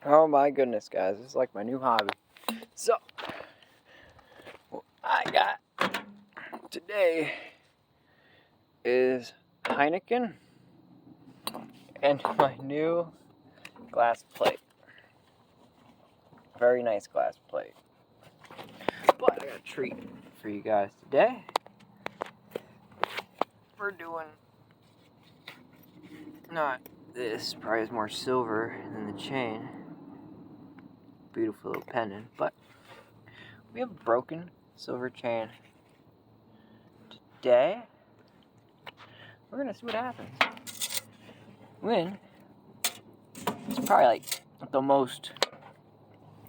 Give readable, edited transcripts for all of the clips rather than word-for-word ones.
Oh my goodness, guys, this is like my new hobby. So, what I got today is Heineken and my new glass plate. Very nice glass plate. But I got a treat for you guys today. We're doing not this, probably has more silver than the chain. Beautiful little pendant, but we have a broken silver chain today. We're gonna see what happens. When it's probably like the most,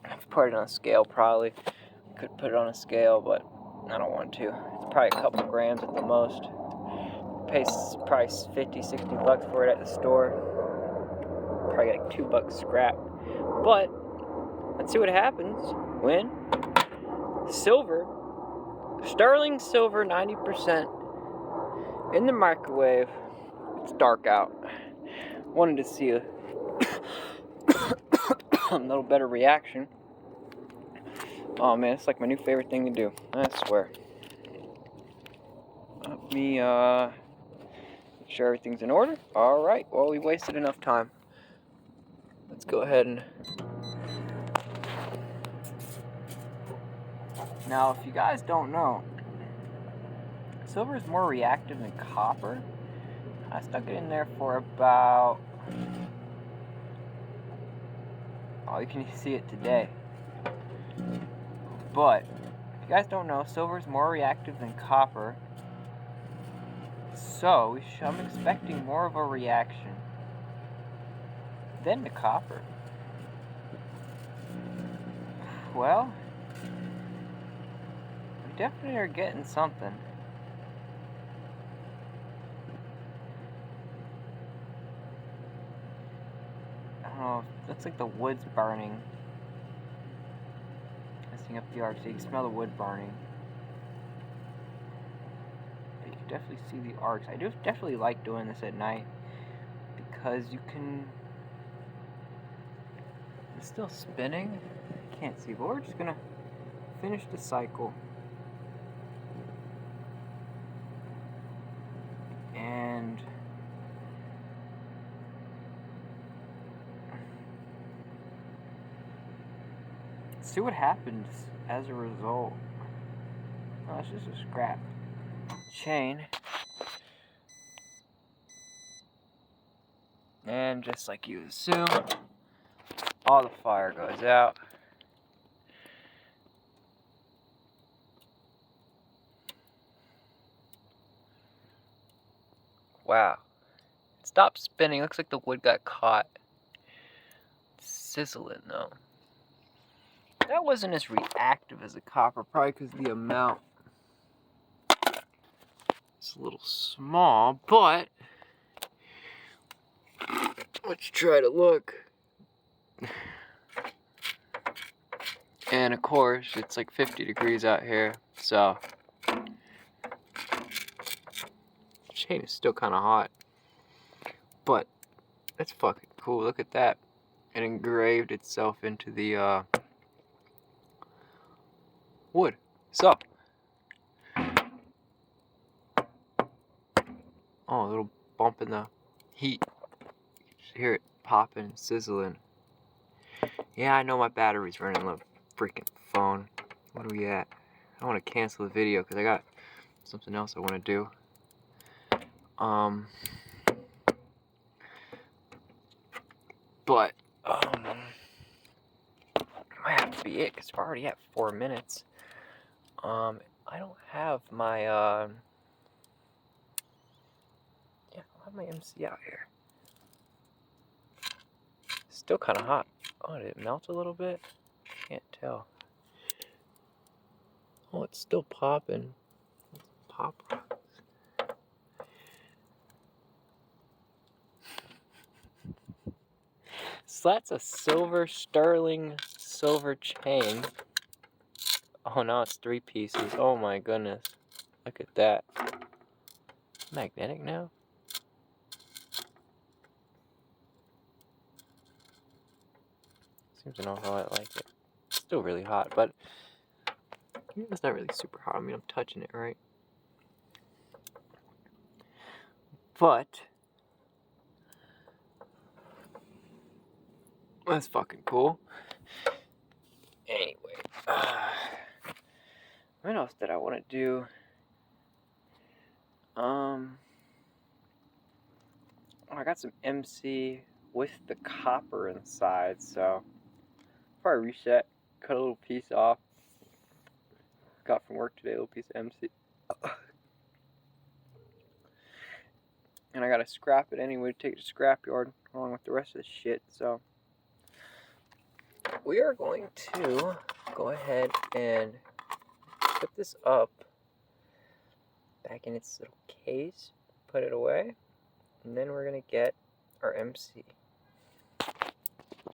I've put it on a scale probably. Could put it on a scale, but I don't want to. It's probably a couple grams at the most. Pays probably 50, 60 bucks for it at the store. Probably like $2 scrap. But let's see what happens when silver, sterling silver 90% in the microwave. It's dark out. Wanted to see a little better reaction. Oh man, it's like my new favorite thing to do. I swear. Let me make sure everything's in order. Alright, well, we wasted enough time. Let's go ahead and... Now, if you guys don't know, silver is more reactive than copper. I stuck it in there for about... Oh, you can see it today. But, if you guys don't know, silver is more reactive than copper. So, I'm expecting more of a reaction than the copper. Well, we definitely are getting something. I don't know, looks like the wood's burning. Messing up the arc, so you can smell the wood burning. But you can definitely see the arcs. I do definitely like doing this at night because you can... It's still spinning. I can't see, but we're just gonna finish the cycle. And see what happens as a result. Oh, it's just a scrap chain. And just like you assume, all the fire goes out. Wow. It stopped spinning. Looks like the wood got caught. It's sizzling though. That wasn't as reactive as the copper, probably because the amount is a little small, but let's try to look. And of course, it's like 50 degrees out here, so the chain is still kind of hot. But that's fucking cool. Look at that. It engraved itself into the wood. So, oh, a little bump in the heat. You just hear it popping and sizzling. Yeah, I know my battery's running low. Freaking phone. What are we at? I want to cancel the video because I got something else I want to do. But might have to be it because we're already at 4 minutes. I don't have my I don't have my MC out here. Still kind of hot. Oh, did it melt a little bit? Can't tell. Oh, it's still popping. Pop rocks. So that's a silver sterling silver chain. Oh, now it's 3 pieces. Oh my goodness. Look at that. Magnetic now? Seems an awful lot like it. It's still really hot, but it's not really super hot. I mean, I'm touching it, right? But that's fucking cool. Anyway, what else did I want to do? I got some MC with the copper inside, so before I reset, cut a little piece off. Got from work today, a little piece of MC. And I gotta scrap it anyway to take it to scrapyard along with the rest of the shit, so we are going to go ahead and put this up back in its little case, put it away, and then we're gonna get our MC.